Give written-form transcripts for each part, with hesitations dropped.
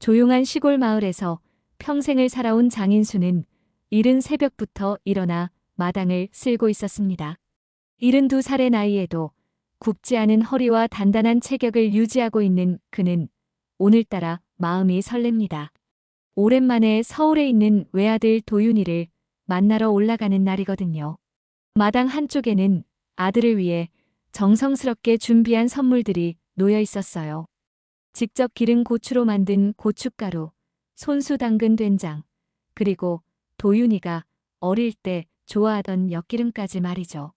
조용한 시골 마을에서 평생을 살아온 장인수는 이른 새벽부터 일어나 마당을 쓸고 있었습니다. 72살의 나이에도 굽지 않은 허리와 단단한 체격을 유지하고 있는 그는 오늘따라 마음이 설렙니다. 오랜만에 서울에 있는 외아들 도윤이를 만나러 올라가는 날이거든요. 마당 한쪽에는 아들을 위해 정성스럽게 준비한 선물들이 놓여 있었어요. 직접 기른 고추로 만든 고춧가루, 손수 담근 된장, 그리고 도윤이가 어릴 때 좋아하던 엿기름까지 말이죠.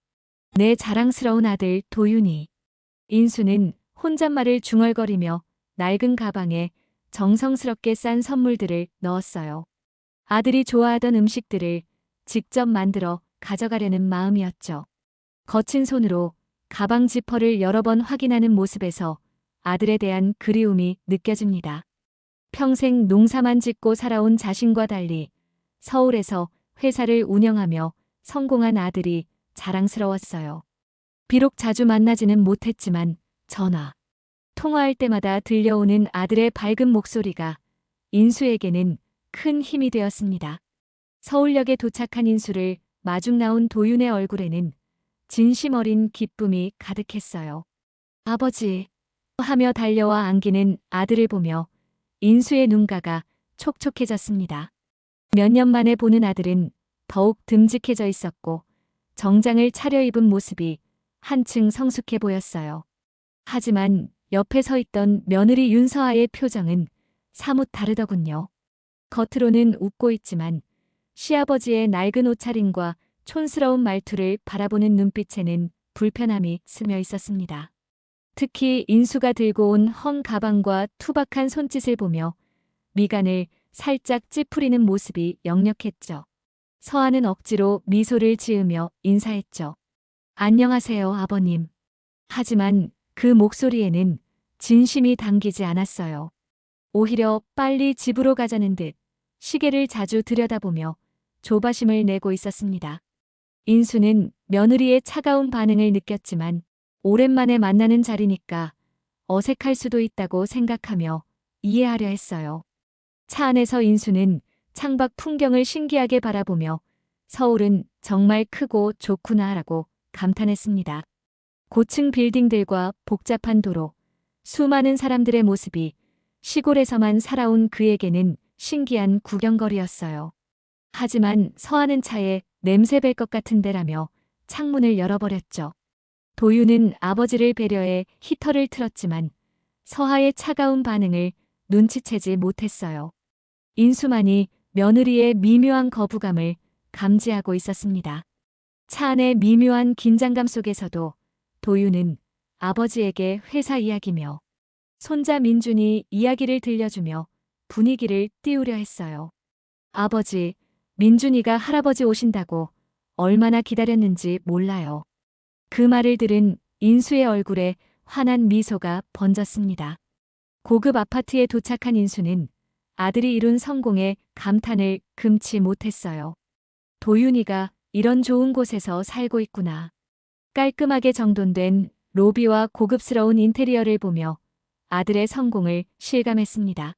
내 자랑스러운 아들 도윤이. 인수는 혼잣말을 중얼거리며 낡은 가방에 정성스럽게 싼 선물들을 넣었어요. 아들이 좋아하던 음식들을 직접 만들어 가져가려는 마음이었죠. 거친 손으로 가방 지퍼를 여러 번 확인하는 모습에서 아들에 대한 그리움이 느껴집니다. 평생 농사만 짓고 살아온 자신과 달리 서울에서 회사를 운영하며 성공한 아들이 자랑스러웠어요. 비록 자주 만나지는 못했지만 전화, 통화할 때마다 들려오는 아들의 밝은 목소리가 인수에게는 큰 힘이 되었습니다. 서울역에 도착한 인수를 마중 나온 도윤의 얼굴에는 진심 어린 기쁨이 가득했어요. 아버지 하며 달려와 안기는 아들을 보며 인수의 눈가가 촉촉해졌습니다. 몇 년 만에 보는 아들은 더욱 듬직해져 있었고 정장을 차려입은 모습이 한층 성숙해 보였어요. 하지만 옆에 서 있던 며느리 윤서아의 표정은 사뭇 다르더군요. 겉으로는 웃고 있지만 시아버지의 낡은 옷차림과 촌스러운 말투를 바라보는 눈빛에는 불편함이 스며 있었습니다. 특히 인수가 들고 온 헝 가방과 투박한 손짓을 보며 미간을 살짝 찌푸리는 모습이 역력했죠. 서아는 억지로 미소를 지으며 인사했죠. 안녕하세요, 아버님. 하지만 그 목소리에는 진심이 담기지 않았어요. 오히려 빨리 집으로 가자는 듯 시계를 자주 들여다보며 조바심을 내고 있었습니다. 인수는 며느리의 차가운 반응을 느꼈지만 오랜만에 만나는 자리니까 어색할 수도 있다고 생각하며 이해하려 했어요. 차 안에서 인수는 창밖 풍경을 신기하게 바라보며 서울은 정말 크고 좋구나라고 감탄했습니다. 고층 빌딩들과 복잡한 도로, 수많은 사람들의 모습이 시골에서만 살아온 그에게는 신기한 구경거리였어요. 하지만 서하는 차에 냄새 뵐 것 같은데라며 창문을 열어버렸죠. 도윤은 아버지를 배려해 히터를 틀었지만 서하의 차가운 반응을 눈치채지 못했어요. 인수만이 며느리의 미묘한 거부감을 감지하고 있었습니다. 차 안의 미묘한 긴장감 속에서도 도윤은 아버지에게 회사 이야기며 손자 민준이 이야기를 들려주며 분위기를 띄우려 했어요. 아버지, 민준이가 할아버지 오신다고 얼마나 기다렸는지 몰라요. 그 말을 들은 인수의 얼굴에 환한 미소가 번졌습니다. 고급 아파트에 도착한 인수는 아들이 이룬 성공에 감탄을 금치 못했어요. 도윤이가 이런 좋은 곳에서 살고 있구나. 깔끔하게 정돈된 로비와 고급스러운 인테리어를 보며 아들의 성공을 실감했습니다.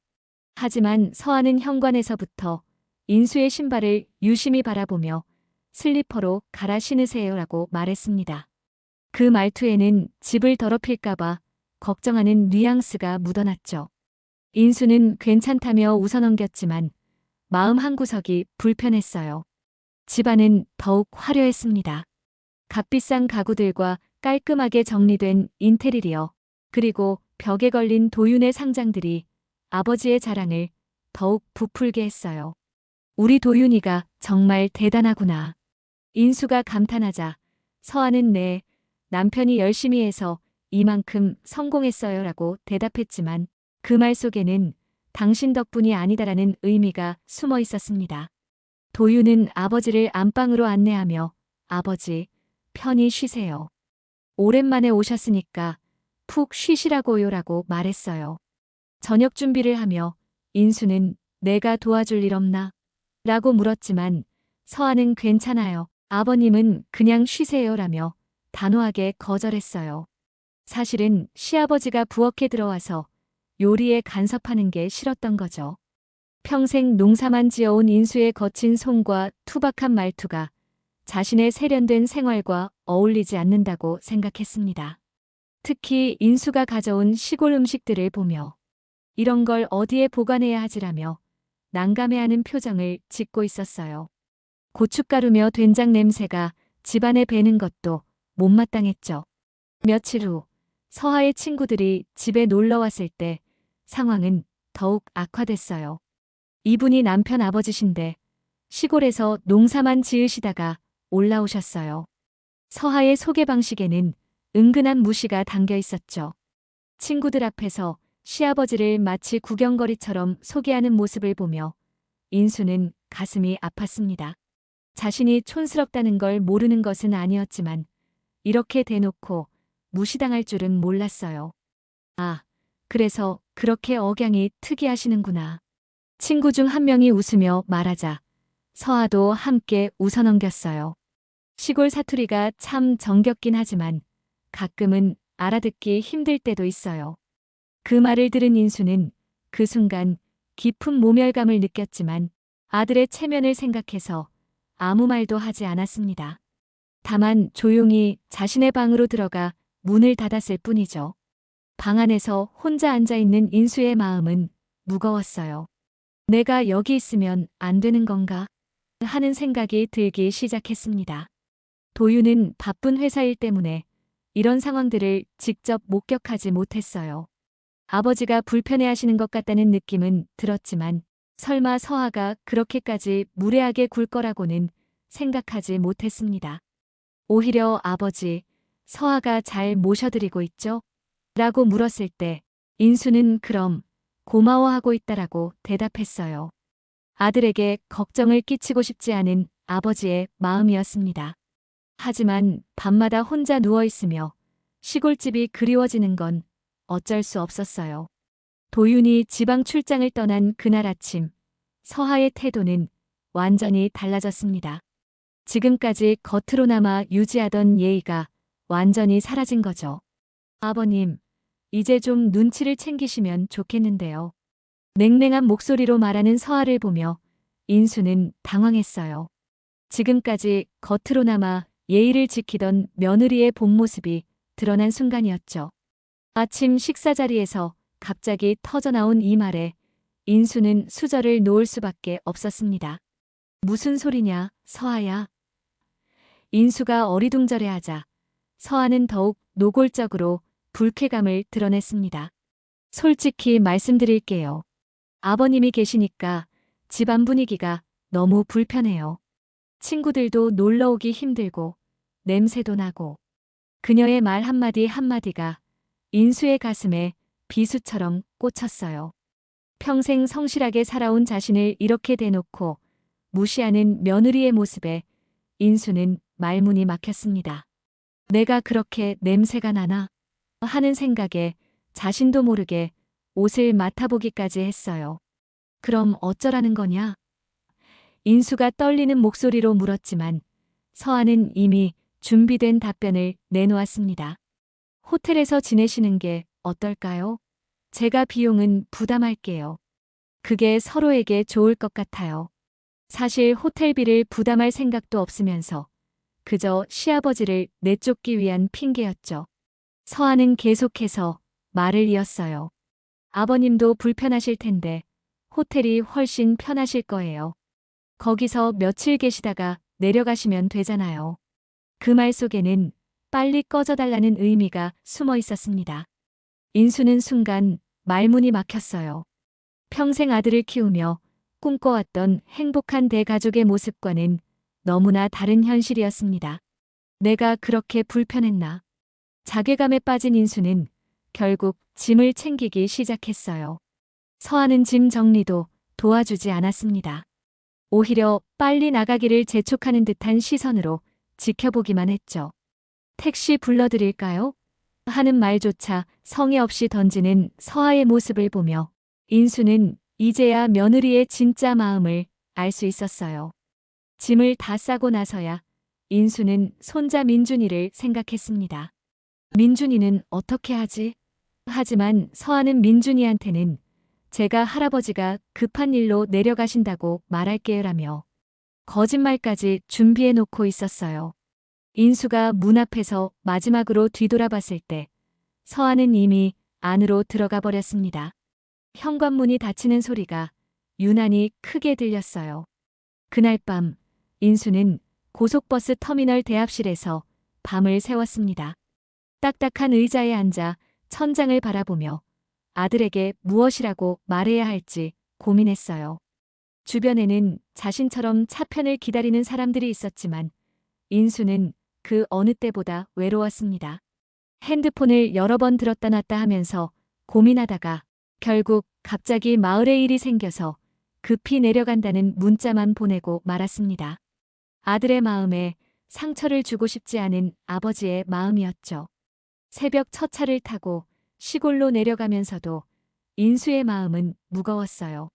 하지만 서하는 현관에서부터 인수의 신발을 유심히 바라보며 슬리퍼로 갈아 신으세요라고 말했습니다. 그 말투에는 집을 더럽힐까봐 걱정하는 뉘앙스가 묻어났죠. 인수는 괜찮다며 웃어넘겼지만 마음 한구석이 불편했어요. 집안은 더욱 화려했습니다. 값비싼 가구들과 깔끔하게 정리된 인테리어, 그리고 벽에 걸린 도윤의 상장들이 아버지의 자랑을 더욱 부풀게 했어요. 우리 도윤이가 정말 대단하구나. 인수가 감탄하자 서하는 네, 남편이 열심히 해서 이만큼 성공했어요라고 대답했지만 그 말 속에는 당신 덕분이 아니다라는 의미가 숨어 있었습니다. 도윤은 아버지를 안방으로 안내하며 아버지, 편히 쉬세요. 오랜만에 오셨으니까 푹 쉬시라고요라고 말했어요. 저녁 준비를 하며 인수는 내가 도와줄 일 없나? 라고 물었지만 서하는 괜찮아요. 아버님은 그냥 쉬세요라며 단호하게 거절했어요. 사실은 시아버지가 부엌에 들어와서 요리에 간섭하는 게 싫었던 거죠. 평생 농사만 지어온 인수의 거친 손과 투박한 말투가 자신의 세련된 생활과 어울리지 않는다고 생각했습니다. 특히 인수가 가져온 시골 음식들을 보며 이런 걸 어디에 보관해야 하지라며 난감해하는 표정을 짓고 있었어요. 고춧가루며 된장 냄새가 집안에 배는 것도 못마땅했죠. 며칠 후 서하의 친구들이 집에 놀러 왔을 때 상황은 더욱 악화됐어요. 이분이 남편 아버지신데 시골에서 농사만 지으시다가 올라오셨어요. 서하의 소개 방식에는 은근한 무시가 담겨 있었죠. 친구들 앞에서 시아버지를 마치 구경거리처럼 소개하는 모습을 보며 인수는 가슴이 아팠습니다. 자신이 촌스럽다는 걸 모르는 것은 아니었지만 이렇게 대놓고 무시당할 줄은 몰랐어요. 아, 그래서 그렇게 억양이 특이하시는구나. 친구 중 한 명이 웃으며 말하자 서하도 함께 웃어넘겼어요. 시골 사투리가 참 정겹긴 하지만 가끔은 알아듣기 힘들 때도 있어요. 그 말을 들은 인수는 그 순간 깊은 모멸감을 느꼈지만 아들의 체면을 생각해서 아무 말도 하지 않았습니다. 다만 조용히 자신의 방으로 들어가 문을 닫았을 뿐이죠. 방 안에서 혼자 앉아있는 인수의 마음은 무거웠어요. 내가 여기 있으면 안 되는 건가? 하는 생각이 들기 시작했습니다. 도유는 바쁜 회사 일 때문에 이런 상황들을 직접 목격하지 못했어요. 아버지가 불편해하시는 것 같다는 느낌은 들었지만 설마 서하가 그렇게까지 무례하게 굴 거라고는 생각하지 못했습니다. 오히려 아버지, 서하가 잘 모셔드리고 있죠? 라고 물었을 때 인수는 그럼 고마워하고 있다라고 대답했어요. 아들에게 걱정을 끼치고 싶지 않은 아버지의 마음이었습니다. 하지만 밤마다 혼자 누워있으며 시골집이 그리워지는 건 어쩔 수 없었어요. 도윤이 지방 출장을 떠난 그날 아침, 서하의 태도는 완전히 달라졌습니다. 지금까지 겉으로나마 유지하던 예의가 완전히 사라진 거죠. 아버님, 이제 좀 눈치를 챙기시면 좋겠는데요. 냉랭한 목소리로 말하는 서하를 보며 인수는 당황했어요. 지금까지 겉으로나마 예의를 지키던 며느리의 본 모습이 드러난 순간이었죠. 아침 식사 자리에서 갑자기 터져나온 이 말에 인수는 수저를 놓을 수밖에 없었습니다. 무슨 소리냐, 서하야. 인수가 어리둥절해하자 서하는 더욱 노골적으로 불쾌감을 드러냈습니다. 솔직히 말씀드릴게요. 아버님이 계시니까 집안 분위기가 너무 불편해요. 친구들도 놀러 오기 힘들고 냄새도 나고. 그녀의 말 한마디 한마디가 인수의 가슴에 비수처럼 꽂혔어요. 평생 성실하게 살아온 자신을 이렇게 대놓고 무시하는 며느리의 모습에 인수는 말문이 막혔습니다. 내가 그렇게 냄새가 나나? 하는 생각에 자신도 모르게 옷을 맡아보기까지 했어요. 그럼 어쩌라는 거냐? 인수가 떨리는 목소리로 물었지만 서하는 이미 준비된 답변을 내놓았습니다. 호텔에서 지내시는 게 어떨까요? 제가 비용은 부담할게요. 그게 서로에게 좋을 것 같아요. 사실 호텔비를 부담할 생각도 없으면서 그저 시아버지를 내쫓기 위한 핑계였죠. 서하는 계속해서 말을 이었어요. 아버님도 불편하실 텐데 호텔이 훨씬 편하실 거예요. 거기서 며칠 계시다가 내려가시면 되잖아요. 그 말 속에는 빨리 꺼져달라는 의미가 숨어 있었습니다. 인수는 순간 말문이 막혔어요. 평생 아들을 키우며 꿈꿔왔던 행복한 대가족의 모습과는 너무나 다른 현실이었습니다. 내가 그렇게 불편했나? 자괴감에 빠진 인수는 결국 짐을 챙기기 시작했어요. 서하는 짐 정리도 도와주지 않았습니다. 오히려 빨리 나가기를 재촉하는 듯한 시선으로 지켜보기만 했죠. 택시 불러드릴까요? 하는 말조차 성의 없이 던지는 서하의 모습을 보며 인수는 이제야 며느리의 진짜 마음을 알 수 있었어요. 짐을 다 싸고 나서야 인수는 손자 민준이를 생각했습니다. 민준이는 어떻게 하지? 하지만 서하는 민준이한테는 제가 할아버지가 급한 일로 내려가신다고 말할게요라며 거짓말까지 준비해 놓고 있었어요. 인수가 문 앞에서 마지막으로 뒤돌아봤을 때 서하는 이미 안으로 들어가 버렸습니다. 현관문이 닫히는 소리가 유난히 크게 들렸어요. 그날 밤 인수는 고속버스 터미널 대합실에서 밤을 새웠습니다. 딱딱한 의자에 앉아 천장을 바라보며 아들에게 무엇이라고 말해야 할지 고민했어요. 주변에는 자신처럼 차편을 기다리는 사람들이 있었지만 인수는 그 어느 때보다 외로웠습니다. 핸드폰을 여러 번 들었다 놨다 하면서 고민하다가 결국 갑자기 마을에 일이 생겨서 급히 내려간다는 문자만 보내고 말았습니다. 아들의 마음에 상처를 주고 싶지 않은 아버지의 마음이었죠. 새벽 첫 차를 타고 시골로 내려가면서도 인수의 마음은 무거웠어요.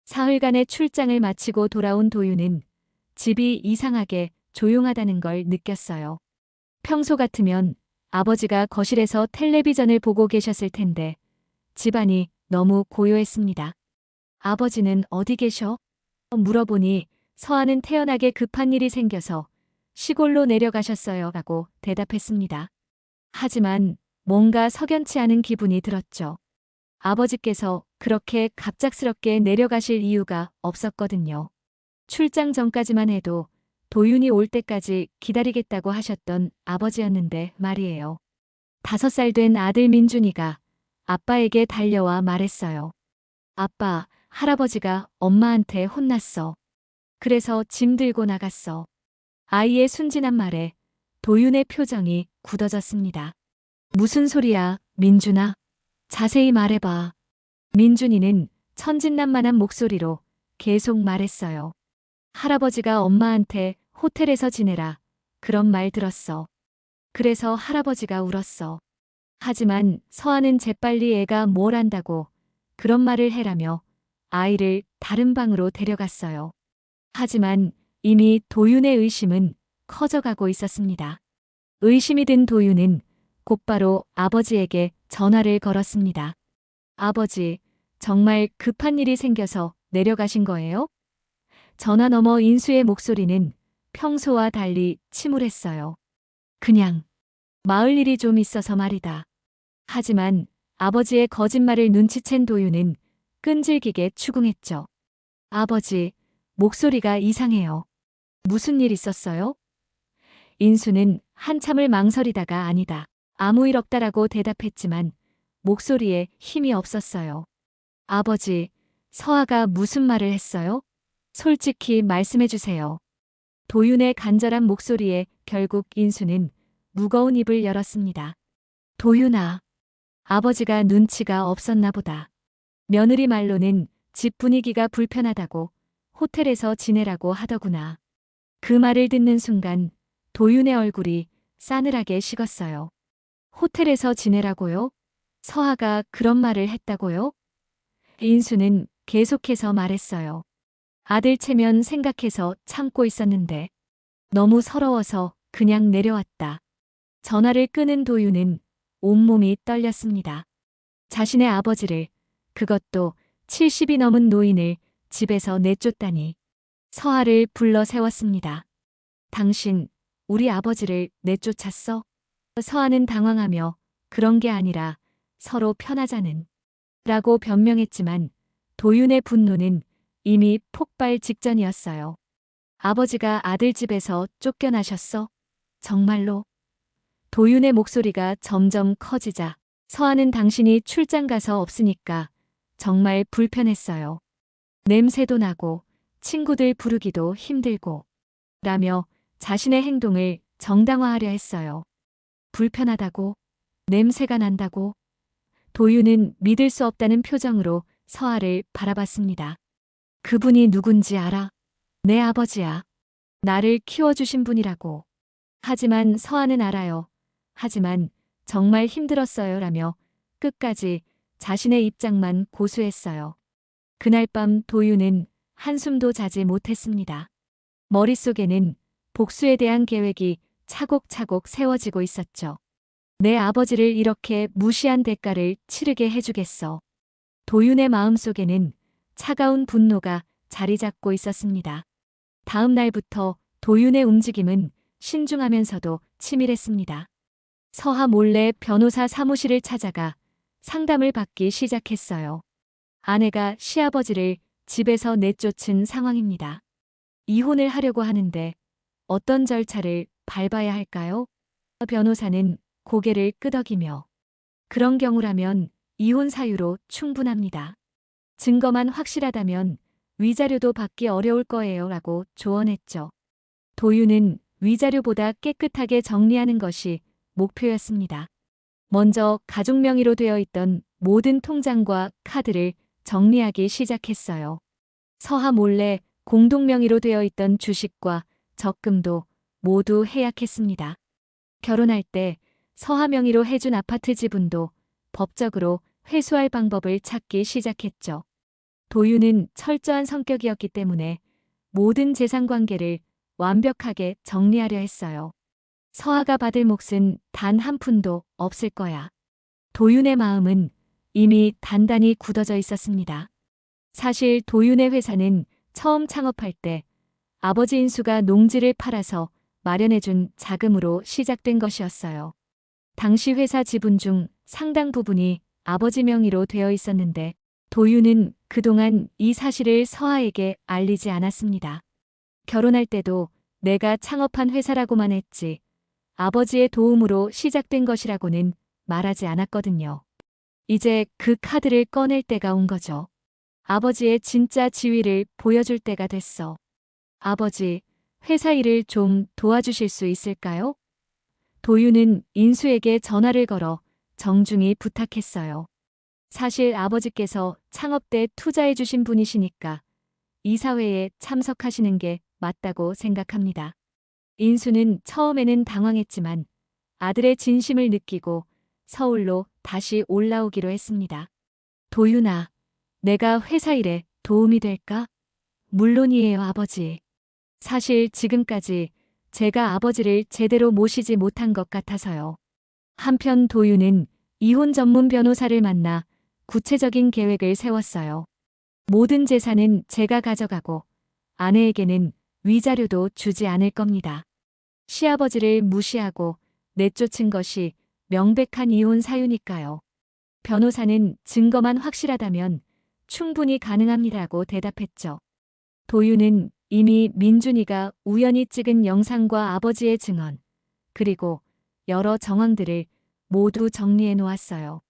사흘간의 출장을 마치고 돌아온 도유는 집이 이상하게 조용하다는 걸 느꼈어요. 평소 같으면 아버지가 거실에서 텔레비전을 보고 계셨을 텐데 집안이 너무 고요했습니다. 아버지는 어디 계셔? 물어보니 서하는 태연하게 급한 일이 생겨서 시골로 내려가셨어요 라고 대답했습니다. 하지만 뭔가 석연치 않은 기분이 들었죠. 아버지께서 그렇게 갑작스럽게 내려가실 이유가 없었거든요. 출장 전까지만 해도 도윤이 올 때까지 기다리겠다고 하셨던 아버지였는데 말이에요. 5살 된 아들 민준이가 아빠에게 달려와 말했어요. 아빠, 할아버지가 엄마한테 혼났어. 그래서 짐 들고 나갔어. 아이의 순진한 말에 도윤의 표정이 굳어졌습니다. 무슨 소리야, 민준아? 자세히 말해봐. 민준이는 천진난만한 목소리로 계속 말했어요. 할아버지가 엄마한테 호텔에서 지내라. 그런 말 들었어. 그래서 할아버지가 울었어. 하지만 서하는 재빨리 애가 뭘 안다고 그런 말을 해라며 아이를 다른 방으로 데려갔어요. 하지만 이미 도윤의 의심은 커져가고 있었습니다. 의심이 든 도윤은 곧바로 아버지에게 전화를 걸었습니다. 아버지, 정말 급한 일이 생겨서 내려가신 거예요? 전화 너머 인수의 목소리는 평소와 달리 침울했어요. 그냥 마을 일이 좀 있어서 말이다. 하지만 아버지의 거짓말을 눈치챈 도윤은 끈질기게 추궁했죠. 아버지, 목소리가 이상해요. 무슨 일 있었어요? 인수는 한참을 망설이다가 아니다. 아무 일 없다라고 대답했지만 목소리에 힘이 없었어요. 아버지, 서아가 무슨 말을 했어요? 솔직히 말씀해 주세요. 도윤의 간절한 목소리에 결국 인수는 무거운 입을 열었습니다. 도윤아, 아버지가 눈치가 없었나 보다. 며느리 말로는 집 분위기가 불편하다고 호텔에서 지내라고 하더구나. 그 말을 듣는 순간 도윤의 얼굴이 싸늘하게 식었어요. 호텔에서 지내라고요? 서하가 그런 말을 했다고요? 인수는 계속해서 말했어요. 아들 체면 생각해서 참고 있었는데 너무 서러워서 그냥 내려왔다. 전화를 끄는 도윤은 온몸이 떨렸습니다. 자신의 아버지를, 그것도 70이 넘은 노인을 집에서 내쫓다니. 서하를 불러 세웠습니다. 당신, 우리 아버지를 내쫓았어? 서하는 당황하며 그런 게 아니라 서로 편하자는 라고 변명했지만 도윤의 분노는 이미 폭발 직전이었어요. 아버지가 아들 집에서 쫓겨나셨어? 정말로? 도윤의 목소리가 점점 커지자 서하는 당신이 출장 가서 없으니까 정말 불편했어요. 냄새도 나고 친구들 부르기도 힘들고 라며 자신의 행동을 정당화하려 했어요. 불편하다고? 냄새가 난다고? 도윤은 믿을 수 없다는 표정으로 서하를 바라봤습니다. 그분이 누군지 알아? 내 아버지야. 나를 키워주신 분이라고. 하지만 서하는 알아요. 하지만 정말 힘들었어요 라며 끝까지 자신의 입장만 고수했어요. 그날 밤 도윤은 한숨도 자지 못했습니다. 머릿속에는 복수에 대한 계획이 차곡차곡 세워지고 있었죠. 내 아버지를 이렇게 무시한 대가를 치르게 해주겠어. 도윤의 마음속에는 차가운 분노가 자리 잡고 있었습니다. 다음 날부터 도윤의 움직임은 신중하면서도 치밀했습니다. 서하 몰래 변호사 사무실을 찾아가 상담을 받기 시작했어요. 아내가 시아버지를 집에서 내쫓은 상황입니다. 이혼을 하려고 하는데 어떤 절차를 밟아야 할까요? 변호사는 고개를 끄덕이며 그런 경우라면 이혼 사유로 충분합니다. 증거만 확실하다면 위자료도 받기 어려울 거예요 라고 조언했죠. 도윤은 위자료보다 깨끗하게 정리하는 것이 목표였습니다. 먼저 가족 명의로 되어 있던 모든 통장과 카드를 정리하기 시작했어요. 서하 몰래 공동 명의로 되어 있던 주식과 적금도 모두 해약했습니다. 결혼할 때 서하 명의로 해준 아파트 지분도 법적으로 회수할 방법을 찾기 시작했죠. 도윤은 철저한 성격이었기 때문에 모든 재산 관계를 완벽하게 정리하려 했어요. 서하가 받을 몫은 단 한 푼도 없을 거야. 도윤의 마음은 이미 단단히 굳어져 있었습니다. 사실 도윤의 회사는 처음 창업할 때 아버지 인수가 농지를 팔아서 마련해준 자금으로 시작된 것이었어요. 당시 회사 지분 중 상당 부분이 아버지 명의로 되어 있었는데 도윤은 그동안 이 사실을 서하에게 알리지 않았습니다. 결혼할 때도 내가 창업한 회사라고만 했지 아버지의 도움으로 시작된 것이라고는 말하지 않았거든요. 이제 그 카드를 꺼낼 때가 온 거죠. 아버지의 진짜 지위를 보여줄 때가 됐어. 아버지, 회사 일을 좀 도와주실 수 있을까요? 도윤은 인수에게 전화를 걸어 정중히 부탁했어요. 사실 아버지께서 창업 때 투자해 주신 분이시니까 이사회에 참석하시는 게 맞다고 생각합니다. 인수는 처음에는 당황했지만 아들의 진심을 느끼고 서울로 다시 올라오기로 했습니다. 도윤아, 내가 회사 일에 도움이 될까? 물론이에요, 아버지. 사실 지금까지 제가 아버지를 제대로 모시지 못한 것 같아서요. 한편 도윤은 이혼 전문 변호사를 만나 구체적인 계획을 세웠어요. 모든 재산은 제가 가져가고 아내에게는 위자료도 주지 않을 겁니다. 시아버지를 무시하고 내쫓은 것이 명백한 이혼 사유니까요. 변호사는 증거만 확실하다면 충분히 가능합니다라고 대답했죠. 도윤은 이미 민준이가 우연히 찍은 영상과 아버지의 증언, 그리고 여러 정황들을 모두 정리해 놓았어요.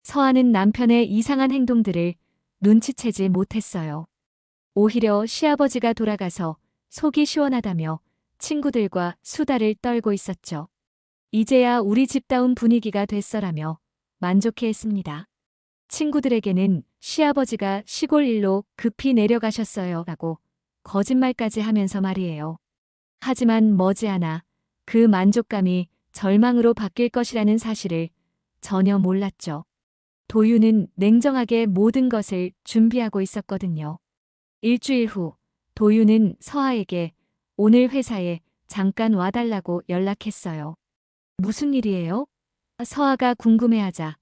서하는 남편의 이상한 행동들을 눈치채지 못했어요. 오히려 시아버지가 돌아가서 속이 시원하다며 친구들과 수다를 떨고 있었죠. 이제야 우리 집다운 분위기가 됐어라며 만족해했습니다. 친구들에게는 시아버지가 시골 일로 급히 내려가셨어요 라고 거짓말까지 하면서 말이에요. 하지만 머지않아 그 만족감이 절망으로 바뀔 것이라는 사실을 전혀 몰랐죠. 도윤은 냉정하게 모든 것을 준비하고 있었거든요. 일주일 후 도윤은 서하에게 오늘 회사에 잠깐 와달라고 연락했어요. 무슨 일이에요? 서하가 궁금해하자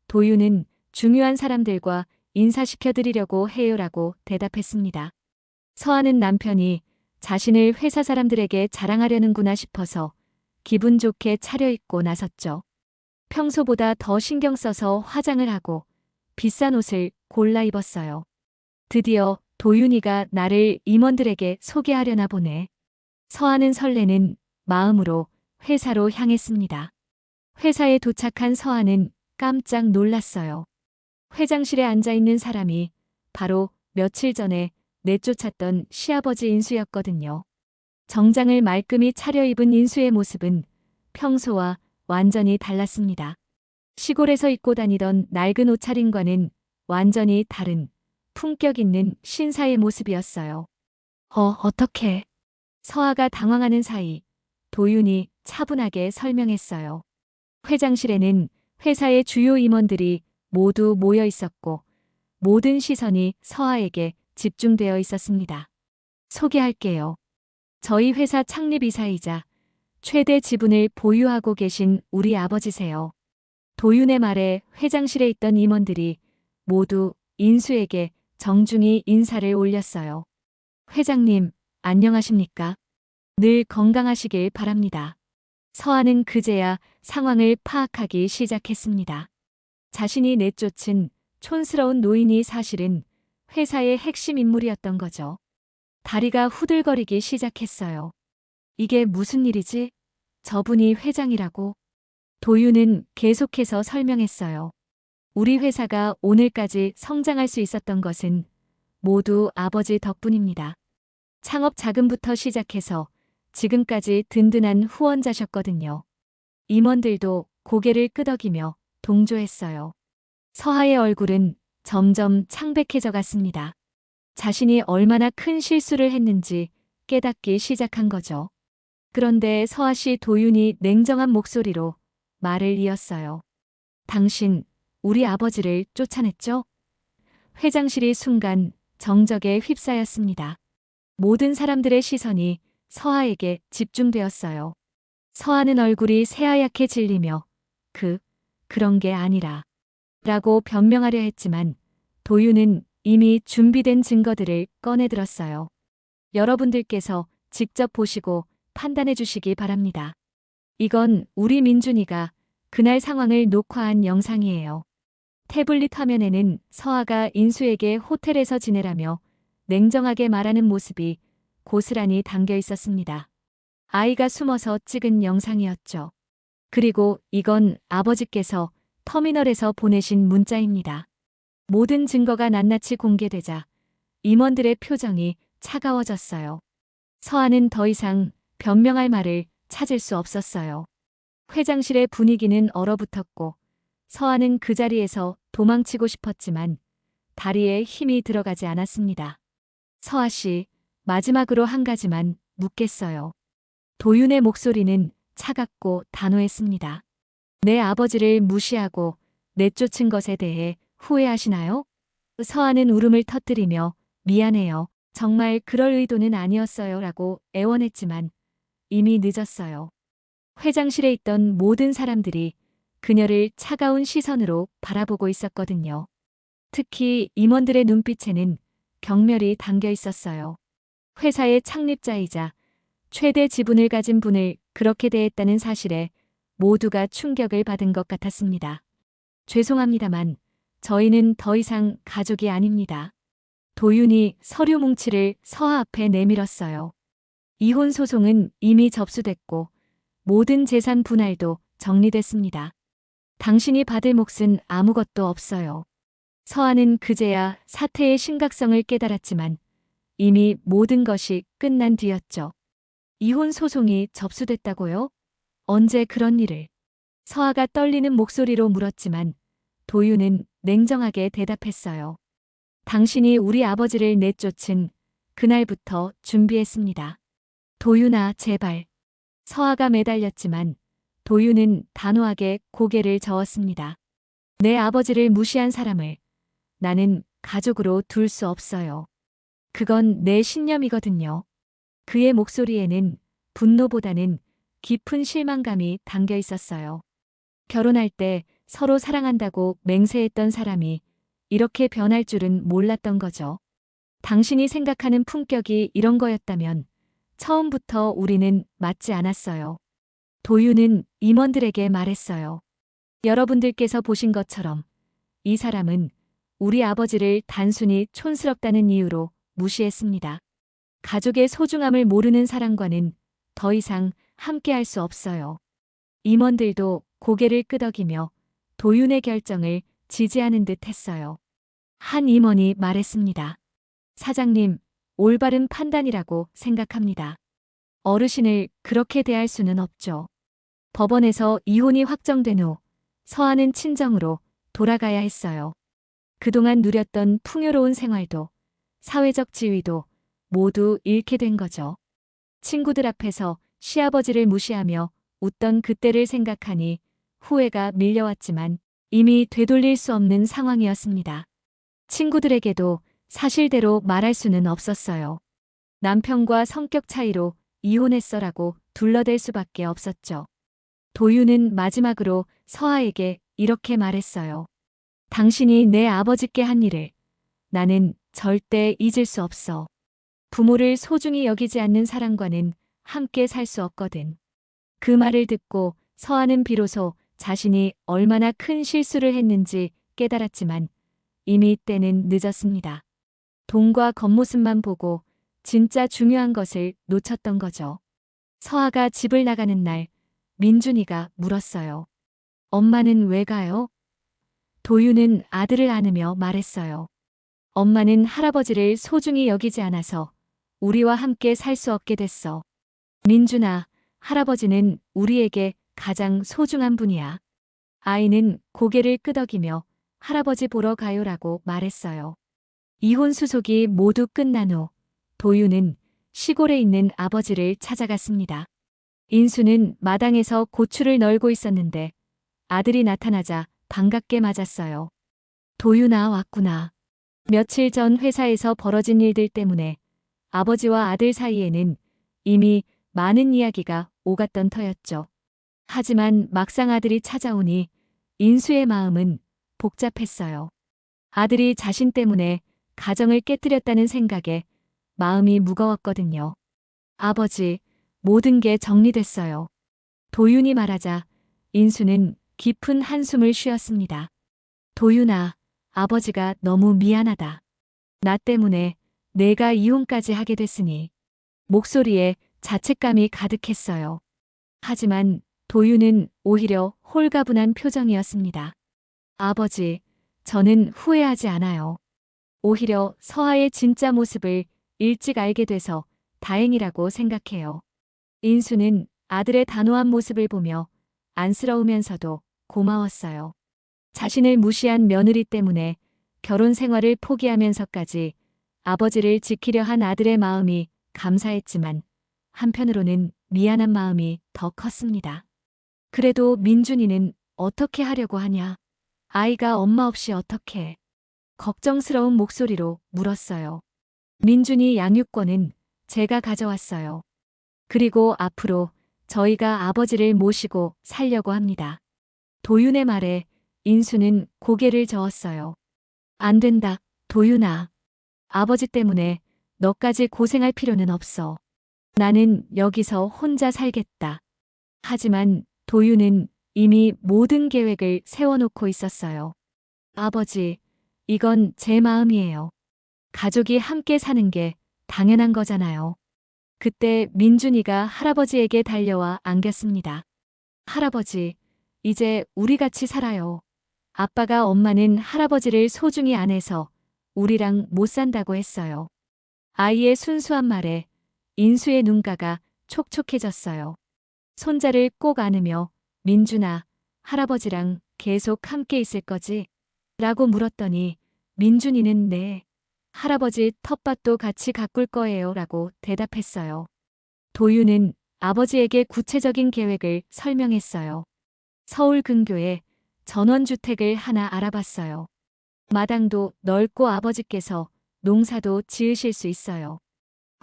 도윤은 중요한 사람들과 인사시켜드리려고 해요라고 대답했습니다. 서하는 남편이 자신을 회사 사람들에게 자랑하려는구나 싶어서 기분 좋게 차려입고 나섰죠. 평소보다 더 신경 써서 화장을 하고 비싼 옷을 골라 입었어요. 드디어 도윤이가 나를 임원들에게 소개하려나 보네. 서하는 설레는 마음으로 회사로 향했습니다. 회사에 도착한 서하는 깜짝 놀랐어요. 회장실에 앉아있는 사람이 바로 며칠 전에 내쫓았던 시아버지 인수였거든요. 정장을 말끔히 차려입은 인수의 모습은 평소와 완전히 달랐습니다. 시골에서 입고 다니던 낡은 옷차림과는 완전히 다른 품격 있는 신사의 모습이었어요. 어떡해. 서하가 당황하는 사이 도윤이 차분하게 설명했어요. 회장실에는 회사의 주요 임원들이 모두 모여 있었고 모든 시선이 서하에게 집중되어 있었습니다. 소개할게요. 저희 회사 창립 이사이자 최대 지분을 보유하고 계신 우리 아버지세요. 도윤의 말에 회장실에 있던 임원들이 모두 인수에게 정중히 인사를 올렸어요. 회장님, 안녕하십니까? 늘 건강하시길 바랍니다. 서한은 그제야 상황을 파악하기 시작했습니다. 자신이 내쫓은 촌스러운 노인이 사실은 회사의 핵심 인물이었던 거죠. 다리가 후들거리기 시작했어요. 이게 무슨 일이지? 저분이 회장이라고? 도윤은 계속해서 설명했어요. 우리 회사가 오늘까지 성장할 수 있었던 것은 모두 아버지 덕분입니다. 창업 자금부터 시작해서 지금까지 든든한 후원자셨거든요. 임원들도 고개를 끄덕이며 동조했어요. 서하의 얼굴은 점점 창백해져 갔습니다. 자신이 얼마나 큰 실수를 했는지 깨닫기 시작한 거죠. 그런데 서하 씨 도윤이 냉정한 목소리로 말을 이었어요. 당신, 우리 아버지를 쫓아냈죠? 회장실이 순간 정적에 휩싸였습니다. 모든 사람들의 시선이 서하에게 집중되었어요. 서하는 얼굴이 새하얗게 질리며 그런 게 아니라 라고 변명하려 했지만 도윤은 이미 준비된 증거들을 꺼내들었어요. 여러분들께서 직접 보시고 판단해 주시기 바랍니다. 이건 우리 민준이가 그날 상황을 녹화한 영상이에요. 태블릿 화면에는 서하가 인수에게 호텔에서 지내라며 냉정하게 말하는 모습이 고스란히 담겨 있었습니다. 아이가 숨어서 찍은 영상이었죠. 그리고 이건 아버지께서 터미널에서 보내신 문자입니다. 모든 증거가 낱낱이 공개되자 임원들의 표정이 차가워졌어요. 서하는 더 이상 변명할 말을 찾을 수 없었어요. 회장실의 분위기는 얼어붙었고 서하는 그 자리에서 도망치고 싶었지만 다리에 힘이 들어가지 않았습니다. 서하 씨, 마지막으로 한 가지만 묻겠어요. 도윤의 목소리는 차갑고 단호했습니다. 내 아버지를 무시하고 내쫓은 것에 대해 후회하시나요? 서하는 울음을 터뜨리며 미안해요. 정말 그럴 의도는 아니었어요. 라고 애원했지만 이미 늦었어요. 회장실에 있던 모든 사람들이 그녀를 차가운 시선으로 바라보고 있었거든요. 특히 임원들의 눈빛에는 경멸이 담겨 있었어요. 회사의 창립자이자 최대 지분을 가진 분을 그렇게 대했다는 사실에 모두가 충격을 받은 것 같았습니다. 죄송합니다만 저희는 더 이상 가족이 아닙니다. 도윤이 서류 뭉치를 서하 앞에 내밀었어요. 이혼 소송은 이미 접수됐고 모든 재산 분할도 정리됐습니다. 당신이 받을 몫은 아무것도 없어요. 서하는 그제야 사태의 심각성을 깨달았지만 이미 모든 것이 끝난 뒤였죠. 이혼 소송이 접수됐다고요? 언제 그런 일을? 서하가 떨리는 목소리로 물었지만 도윤은 냉정하게 대답했어요. 당신이 우리 아버지를 내쫓은 그날부터 준비했습니다. 도윤아, 제발. 서하가 매달렸지만 도윤은 단호하게 고개를 저었습니다. 내 아버지를 무시한 사람을 나는 가족으로 둘 수 없어요. 그건 내 신념이거든요. 그의 목소리에는 분노보다는 깊은 실망감이 담겨 있었어요. 결혼할 때 서로 사랑한다고 맹세했던 사람이 이렇게 변할 줄은 몰랐던 거죠. 당신이 생각하는 품격이 이런 거였다면 처음부터 우리는 맞지 않았어요. 도윤은 임원들에게 말했어요. 여러분들께서 보신 것처럼 이 사람은 우리 아버지를 단순히 촌스럽다는 이유로 무시했습니다. 가족의 소중함을 모르는 사람과는 더 이상 함께할 수 없어요. 임원들도 고개를 끄덕이며 도윤의 결정을 지지하는 듯 했어요. 한 임원이 말했습니다. 사장님, 올바른 판단이라고 생각합니다. 어르신을 그렇게 대할 수는 없죠. 법원에서 이혼이 확정된 후 서하는 친정으로 돌아가야 했어요. 그동안 누렸던 풍요로운 생활도 사회적 지위도 모두 잃게 된 거죠. 친구들 앞에서 시아버지를 무시하며 웃던 그때를 생각하니 후회가 밀려왔지만 이미 되돌릴 수 없는 상황이었습니다. 친구들에게도 사실대로 말할 수는 없었어요. 남편과 성격 차이로 이혼했어라고 둘러댈 수밖에 없었죠. 도윤은 마지막으로 서아에게 이렇게 말했어요. 당신이 내 아버지께 한 일을 나는 절대 잊을 수 없어. 부모를 소중히 여기지 않는 사람과는 함께 살 수 없거든. 그 말을 듣고 서아는 비로소 자신이 얼마나 큰 실수를 했는지 깨달았지만 이미 때는 늦었습니다. 돈과 겉모습만 보고 진짜 중요한 것을 놓쳤던 거죠. 서아가 집을 나가는 날 민준이가 물었어요. 엄마는 왜 가요? 도윤은 아들을 안으며 말했어요. 엄마는 할아버지를 소중히 여기지 않아서 우리와 함께 살 수 없게 됐어. 민준아, 할아버지는 우리에게 가장 소중한 분이야. 아이는 고개를 끄덕이며 할아버지 보러 가요라고 말했어요. 이혼 수속이 모두 끝난 후 도윤은 시골에 있는 아버지를 찾아갔습니다. 인수는 마당에서 고추를 널고 있었는데 아들이 나타나자 반갑게 맞았어요. 도윤아, 왔구나. 며칠 전 회사에서 벌어진 일들 때문에 아버지와 아들 사이에는 이미 많은 이야기가 오갔던 터였죠. 하지만 막상 아들이 찾아오니 인수의 마음은 복잡했어요. 아들이 자신 때문에 가정을 깨뜨렸다는 생각에 마음이 무거웠거든요. 아버지, 모든 게 정리됐어요. 도윤이 말하자 인수는 깊은 한숨을 쉬었습니다. 도윤아, 아버지가 너무 미안하다. 나 때문에 내가 이혼까지 하게 됐으니. 목소리에 자책감이 가득했어요. 하지만 도윤은 오히려 홀가분한 표정이었습니다. 아버지, 저는 후회하지 않아요. 오히려 서아의 진짜 모습을 일찍 알게 돼서 다행이라고 생각해요. 인수는 아들의 단호한 모습을 보며 안쓰러우면서도 고마웠어요. 자신을 무시한 며느리 때문에 결혼 생활을 포기하면서까지 아버지를 지키려 한 아들의 마음이 감사했지만 한편으로는 미안한 마음이 더 컸습니다. 그래도 민준이는 어떻게 하려고 하냐? 아이가 엄마 없이 어떻게? 걱정스러운 목소리로 물었어요. 민준이 양육권은 제가 가져왔어요. 그리고 앞으로 저희가 아버지를 모시고 살려고 합니다. 도윤의 말에 인수는 고개를 저었어요. 안 된다, 도윤아. 아버지 때문에 너까지 고생할 필요는 없어. 나는 여기서 혼자 살겠다. 하지만 도윤은 이미 모든 계획을 세워놓고 있었어요. 아버지, 이건 제 마음이에요. 가족이 함께 사는 게 당연한 거잖아요. 그때 민준이가 할아버지에게 달려와 안겼습니다. 할아버지, 이제 우리 같이 살아요. 아빠가 엄마는 할아버지를 소중히 안 해서 우리랑 못 산다고 했어요. 아이의 순수한 말에 인수의 눈가가 촉촉해졌어요. 손자를 꼭 안으며 민준아, 할아버지랑 계속 함께 있을 거지? 라고 물었더니 민준이는 네. 할아버지 텃밭도 같이 가꿀 거예요 라고 대답했어요. 도윤은 아버지에게 구체적인 계획을 설명했어요. 서울 근교에 전원주택을 하나 알아봤어요. 마당도 넓고 아버지께서 농사도 지으실 수 있어요.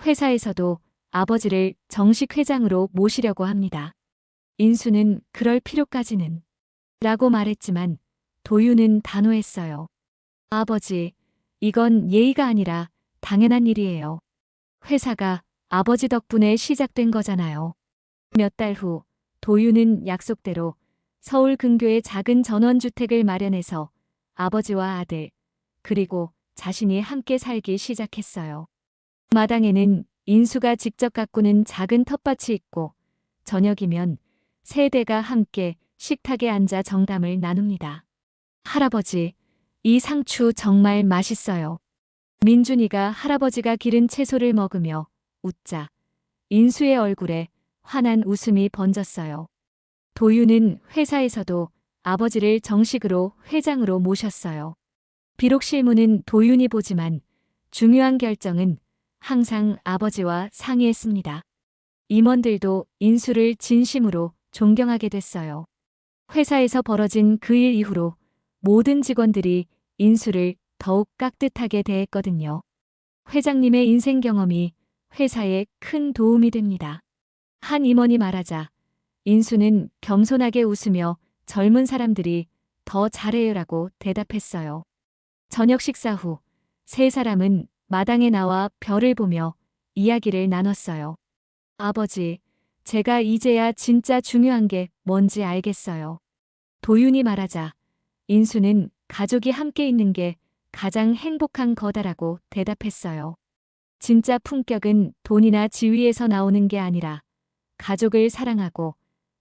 회사에서도 아버지를 정식 회장으로 모시려고 합니다. 인수는 그럴 필요까지는 라고 말했지만 도윤은 단호했어요. 아버지, 이건 예의가 아니라 당연한 일이에요. 회사가 아버지 덕분에 시작된 거잖아요. 몇 달 후 도윤은 약속대로 서울 근교에 작은 전원주택을 마련해서 아버지와 아들, 그리고 자신이 함께 살기 시작했어요. 마당에는 인수가 직접 가꾸는 작은 텃밭이 있고 저녁이면 세 대가 함께 식탁에 앉아 정담을 나눕니다. 할아버지, 이 상추 정말 맛있어요. 민준이가 할아버지가 기른 채소를 먹으며 웃자 인수의 얼굴에 환한 웃음이 번졌어요. 도윤은 회사에서도 아버지를 정식으로 회장으로 모셨어요. 비록 실무는 도윤이 보지만 중요한 결정은 항상 아버지와 상의했습니다. 임원들도 인수를 진심으로 존경하게 됐어요. 회사에서 벌어진 그 일 이후로 모든 직원들이 인수를 더욱 깍듯하게 대했거든요. 회장님의 인생 경험이 회사에 큰 도움이 됩니다. 한 임원이 말하자 인수는 겸손하게 웃으며 젊은 사람들이 더 잘해요라고 대답했어요. 저녁 식사 후 세 사람은 마당에 나와 별을 보며 이야기를 나눴어요. 아버지, 제가 이제야 진짜 중요한 게 뭔지 알겠어요. 도윤이 말하자 인수는 가족이 함께 있는 게 가장 행복한 거다라고 대답했어요. 진짜 품격은 돈이나 지위에서 나오는 게 아니라 가족을 사랑하고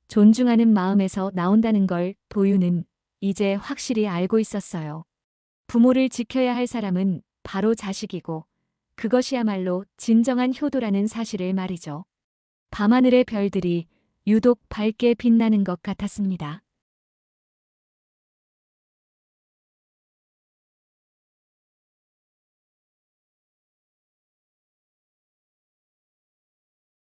존중하는 마음에서 나온다는 걸 도윤은 이제 확실히 알고 있었어요. 부모를 지켜야 할 사람은 바로 자식이고 그것이야말로 진정한 효도라는 사실을 말이죠. 밤하늘의 별들이 유독 밝게 빛나는 것 같았습니다.